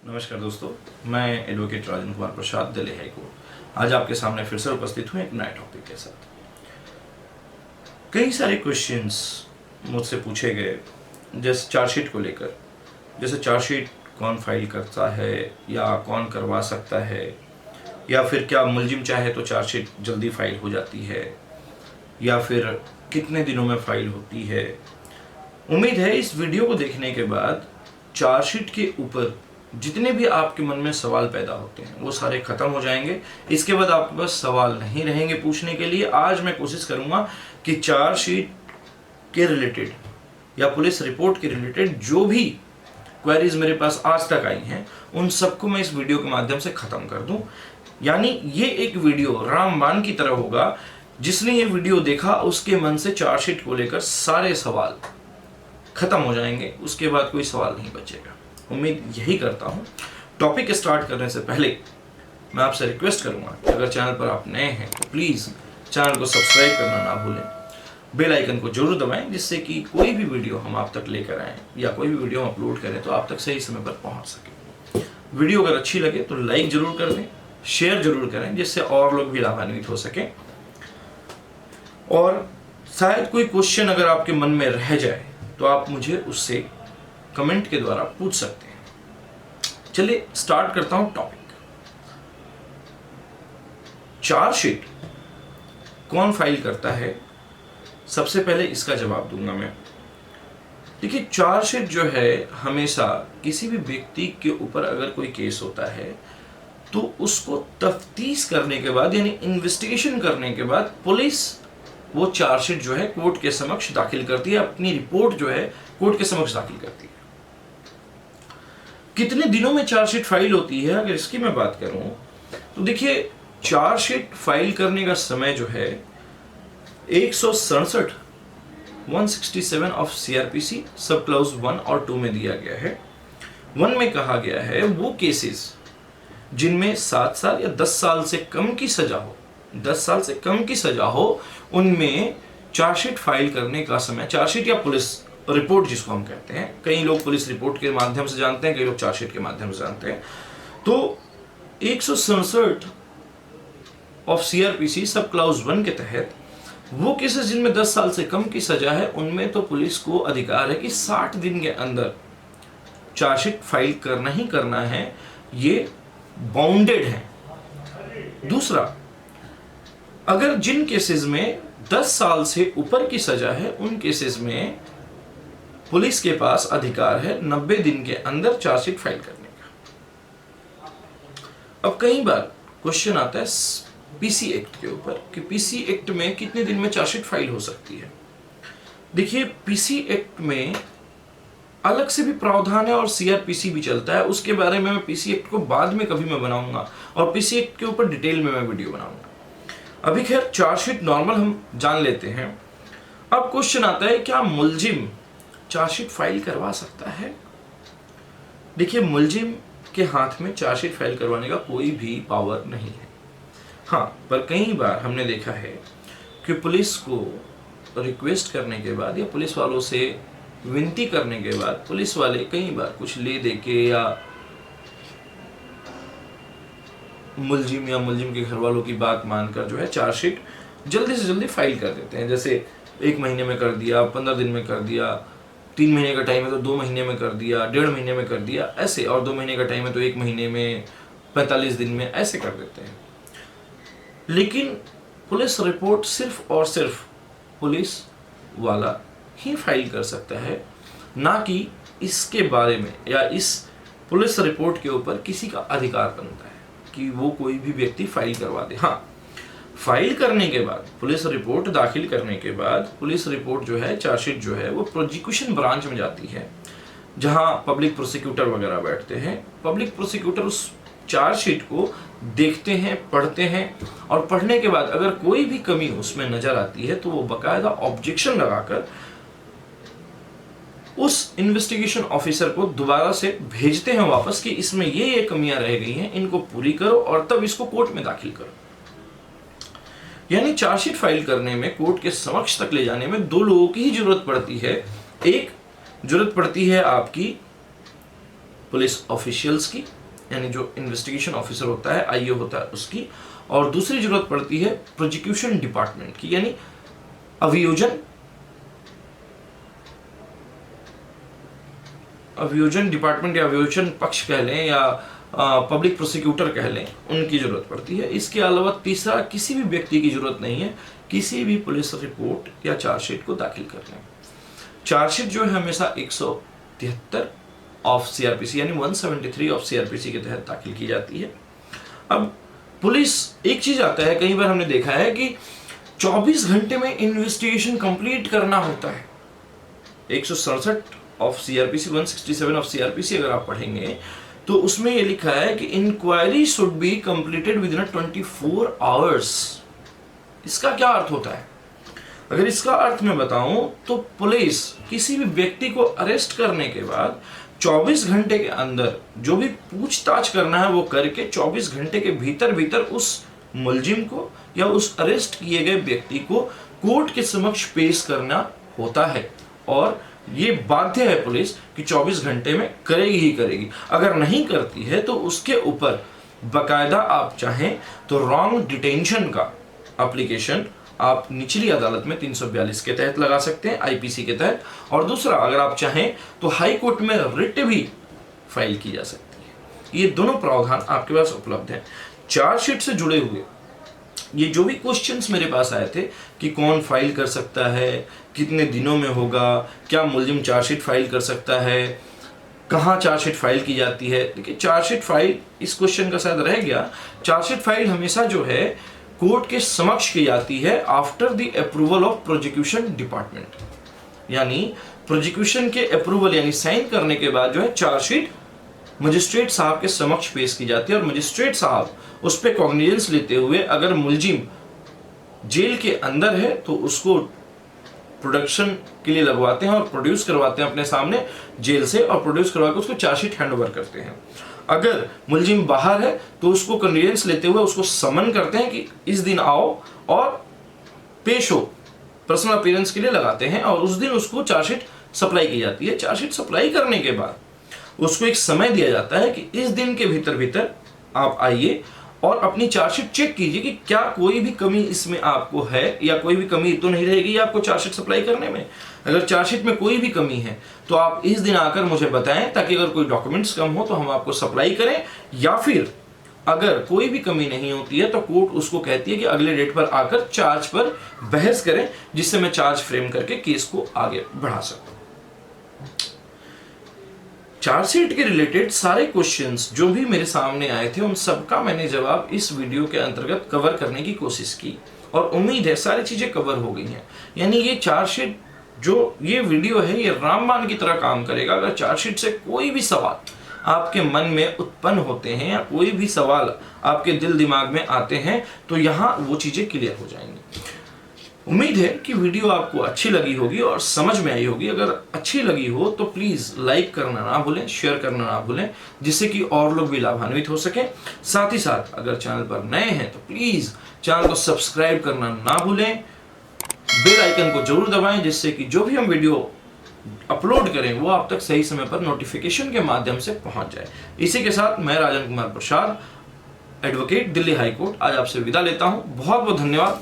नमस्कार दोस्तों, मैं advocate Rajan Kumar Prasad, Delhi high court आज आपके सामने फिर से उपस्थित हूँ एक नए टॉपिक के साथ। कई सारे क्वेश्चंस मुझसे पूछे गए, जैसे चार्जशीट को लेकर। जैसे चार्जशीट कौन फाइल करता है या कौन करवा सकता है, या फिर क्या मुलजिम चाहे तो चार्जशीट जल्दी फाइल हो जाती है, या फिर कितने दिनों में फाइल होती है। उम्मीद है इस वीडियो को देखने के बाद चार्जशीट के ऊपर जितने भी आपके मन में सवाल पैदा होते हैं वो सारे खत्म हो जाएंगे। इसके बाद आपके पास सवाल नहीं रहेंगे पूछने के लिए। आज मैं कोशिश करूंगा कि चार्जशीट के रिलेटेड या पुलिस रिपोर्ट के रिलेटेड जो भी क्वेरीज मेरे पास आज तक आई हैं उन सबको मैं इस वीडियो के माध्यम से खत्म कर दूं। यानी ये एक वीडियो रामबाण की तरह होगा। जिसने ये वीडियो देखा उसके मन से चार्जशीट को लेकर सारे सवाल खत्म हो जाएंगे, उसके बाद कोई सवाल नहीं बचेगा। उम्मीद यही करता हूं। टॉपिक स्टार्ट करने से पहले मैं आपसे रिक्वेस्ट करूंगा कि अगर चैनल पर आप नए हैं तो प्लीज़ चैनल को सब्सक्राइब करना ना भूलें, बेल आइकन को जरूर दबाएं, जिससे कि कोई भी वीडियो हम आप तक लेकर आएँ या कोई भी वीडियो हम अपलोड करें तो आप तक सही समय पर पहुंच सके। वीडियो अगर अच्छी लगे तो लाइक जरूर कर दें, शेयर जरूर करें, जिससे और लोग भी लाभान्वित हो सकें। और शायद कोई क्वेश्चन अगर आपके मन में रह जाए तो आप मुझे उससे कमेंट के द्वारा पूछ सकते हैं। चलिए स्टार्ट करता हूं टॉपिक। चार्जशीट कौन फाइल करता है, सबसे पहले इसका जवाब दूंगा मैं। देखिए, चार्जशीट जो है हमेशा किसी भी व्यक्ति के ऊपर अगर कोई केस होता है तो उसको तफ्तीश करने के बाद यानी इन्वेस्टिगेशन करने के बाद पुलिस वो चार्जशीट जो है कोर्ट के समक्ष दाखिल करती है, अपनी रिपोर्ट जो है कोर्ट के समक्ष दाखिल करती है। कितने दिनों में चार्जशीट फाइल होती है, अगर इसकी मैं बात करूं तो देखिए, चार्जशीट फाइल करने का समय जो है 167 ऑफ सीआरपीसी सब क्लाउज 1 और 2 में दिया गया है। 1 में कहा गया है वो केसेस जिनमें 7 साल या 10 साल से कम की सजा हो, 10 साल से कम की सजा हो, उनमें चार्जशीट फाइल करने का समय, चार्जशीट या पुलिस रिपोर्ट जिसको हम कहते हैं, कई लोग पुलिस रिपोर्ट के माध्यम से जानते हैं, कई लोग चार्जशीट के माध्यम से जानते हैं। तो 167 ऑफ सीआरपीसी सब क्लाउज 1 के तहत वो केसेस जिनमें 10 साल से कम की सजा है उनमें तो पुलिस को अधिकार है कि 60 दिन के अंदर चार्जशीट फाइल करना ही करना है, ये बाउंडेड है। दूसरा, अगर जिन केसेस में 10 साल से ऊपर की सजा है उन केसेस में पुलिस के पास अधिकार है 90 दिन के अंदर चार्जशीट फाइल करने का। अब कई बार क्वेश्चन आता है पीसी एक्ट के ऊपर कि पीसी एक्ट में कितने दिन में चार्जशीट फाइल हो सकती है। देखिए, पीसी एक्ट में अलग से भी प्रावधान है और सीआरपीसी भी चलता है। उसके बारे में मैं पीसी एक्ट को बाद में कभी मैं बनाऊंगा और पीसी एक्ट के ऊपर डिटेल में मैं वीडियो बनाऊंगा। अभी खैर चार्जशीट नॉर्मल हम जान लेते हैं। अब क्वेश्चन आता है, क्या मुलजिम चार्जशीट फाइल करवा सकता है? देखिए, मुलजिम के हाथ में चार्जशीट फाइल करवाने का कोई भी पावर नहीं है। हाँ, पर कई बार हमने देखा है कि पुलिस को रिक्वेस्ट करने के बाद या पुलिस वालों से विनती करने के बाद पुलिस वाले कई बार कुछ ले दे के या मुलजिम या मुलजिम के घर वालों की बात मानकर जो है चार्जशीट जल्दी से जल्दी फाइल कर देते हैं। जैसे 1 महीने में कर दिया, 15 दिन में कर दिया, 3 महीने का टाइम है तो 2 महीने में कर दिया, 1.5 महीने में कर दिया, ऐसे, और 2 महीने का टाइम है तो 1 महीने में, 45 दिन में, ऐसे कर देते हैं। लेकिन पुलिस रिपोर्ट सिर्फ और सिर्फ पुलिस वाला ही फाइल कर सकता है, ना कि इसके बारे में या इस पुलिस रिपोर्ट के ऊपर किसी का अधिकार बनता है कि वो कोई भी व्यक्ति फाइल करवा दे। हाँ, फाइल करने के बाद, पुलिस रिपोर्ट दाखिल करने के बाद, पुलिस रिपोर्ट जो है, चार्जशीट जो है, वो प्रोसिक्यूशन ब्रांच में जाती है, जहां पब्लिक प्रोसिक्यूटर वगैरह बैठते हैं। पब्लिक प्रोसिक्यूटर उस चार्जशीट को देखते हैं, पढ़ते हैं, और पढ़ने के बाद अगर कोई भी कमी उसमें नजर आती है तो वो बकायदा ऑब्जेक्शन लगाकर उस इन्वेस्टिगेशन ऑफिसर को दोबारा से भेजते हैं वापस कि इसमें ये कमियां रह गई हैं, इनको पूरी करो और तब इसको कोर्ट में दाखिल करो। यानी चार्जशीट फाइल करने में, कोर्ट के समक्ष तक ले जाने में 2 लोगों की ही जरूरत पड़ती है। एक जरूरत पड़ती है आपकी पुलिस ऑफिशियल्स की, यानी जो इन्वेस्टिगेशन ऑफिसर होता है, आईओ होता है, उसकी। और दूसरी जरूरत पड़ती है प्रोसिक्यूशन डिपार्टमेंट की, यानी अभियोजन डिपार्टमेंट या अभियोजन पक्ष कह लें या पब्लिक प्रोसिक्यूटर कह लें, उनकी जरूरत पड़ती है। इसके अलावा तीसरा, किसी भी व्यक्ति की जरूरत नहीं है किसी भी पुलिस रिपोर्ट या चार्जशीट को दाखिल करने। चार्जशीट जो है हमेशा 173 ऑफ सीआरपीसी यानी 173 ऑफ सीआरपीसी के तहत दाखिल की जाती है। अब पुलिस, एक चीज आता है, कई बार हमने देखा है कि 24 घंटे में इन्वेस्टिगेशन कंप्लीट करना होता है। 167 ऑफ सीआरपीसी, 167 ऑफ सीआरपीसी अगर आप पढ़ेंगे तो उसमें ये लिखा है कि inquiry should be completed within 24 hours. इसका क्या अर्थ होता है? अगर इसका अर्थ मैं बताऊं तो पुलिस किसी भी व्यक्ति को अरेस्ट करने के बाद 24 घंटे के अंदर जो भी पूछताछ करना है वो करके 24 घंटे के भीतर भीतर उस मुलजिम को या उस अरेस्ट किए गए व्यक्ति को कोर्ट के समक्ष पेश करना होता है। और ये बाध्य है पुलिस कि 24 घंटे में करेगी ही करेगी। अगर नहीं करती है तो उसके ऊपर बकायदा आप चाहें तो रॉन्ग डिटेंशन का एप्लीकेशन आप निचली अदालत में 342 के तहत लगा सकते हैं, आईपीसी के तहत। और दूसरा, अगर आप चाहें तो हाई कोर्ट में रिट भी फाइल की जा सकती है। ये दोनों प्रावधान आपके पास उपलब्ध हैं। चार्जशीट से जुड़े हुए ये जो भी क्वेश्चंस मेरे पास आए थे कि कौन फाइल कर सकता है, कितने दिनों में होगा, क्या मुलजिम चार्जशीट फाइल कर सकता है, कहाँ चार्जशीट फाइल की जाती है। देखिए, चार्जशीट फाइल, इस क्वेश्चन का शायद रह गया, चार्जशीट फाइल हमेशा जो है कोर्ट के समक्ष की जाती है after the approval of prosecution department. यानी प्रोसिक्यूशन के अप्रूवल यानी साइन करने के बाद जो है चार्जशीट मजिस्ट्रेट साहब के समक्ष पेश की जाती है और मजिस्ट्रेट साहब उस पर कॉग्निजेंस लेते हुए अगर मुलजिम जेल के अंदर है तो उसको प्रोडक्शन के लिए लगवाते हैं और प्रोड्यूस करवाते हैं अपने सामने जेल से, और प्रोड्यूस करवा के उसको चार्जशीट हैंड ओवर करते हैं। अगर मुलजिम बाहर है तो उसको कन्वीनियंस लेते हुए उसको समन करते हैं कि इस दिन आओ और पेश हो, पर्सनल अपीयरेंस के लिए लगाते हैं और उस दिन उसको चार्जशीट सप्लाई की जाती है। चार्जशीट सप्लाई करने के बाद उसको एक समय दिया जाता है कि इस दिन के भीतर भीतर आप आइए और अपनी चार्जशीट चेक कीजिए कि क्या कोई भी कमी इसमें आपको है या कोई भी कमी तो नहीं रहेगी आपको चार्जशीट सप्लाई करने में। अगर चार्जशीट में कोई भी कमी है तो आप इस दिन आकर मुझे बताएं, ताकि अगर कोई डॉक्यूमेंट्स कम हो तो हम आपको सप्लाई करें, या फिर अगर कोई भी कमी नहीं होती है तो कोर्ट उसको कहती है कि अगले डेट पर आकर चार्ज पर बहस करें, जिससे मैं चार्ज फ्रेम करके केस को आगे बढ़ा सकूं। चार्जशीट के रिलेटेड सारे क्वेश्चंस जो भी मेरे सामने आए थे उन सबका मैंने जवाब इस वीडियो के अंतर्गत कवर करने की कोशिश की और उम्मीद है सारी चीजें कवर हो गई हैं। यानी ये चार्जशीट जो ये वीडियो है ये रामबाण की तरह काम करेगा। अगर चार्जशीट से कोई भी सवाल आपके मन में उत्पन्न होते हैं या कोई भी सवाल आपके दिल दिमाग में आते हैं तो यहाँ वो चीजें क्लियर हो जाएंगी। उम्मीद है कि वीडियो आपको अच्छी लगी होगी और समझ में आई होगी। अगर अच्छी लगी हो तो प्लीज लाइक करना ना भूलें, शेयर करना ना भूलें, जिससे कि और लोग भी लाभान्वित हो सके। साथ ही साथ अगर चैनल पर नए हैं तो प्लीज चैनल को सब्सक्राइब करना ना भूलें, बेल आइकन को जरूर दबाएं, जिससे कि जो भी हम वीडियो अपलोड करें वो आप तक सही समय पर नोटिफिकेशन के माध्यम से पहुंच जाए। इसी के साथ मैं Rajan Kumar Prasad, advocate, Delhi high court, आज आपसे विदा लेता हूं। बहुत बहुत धन्यवाद।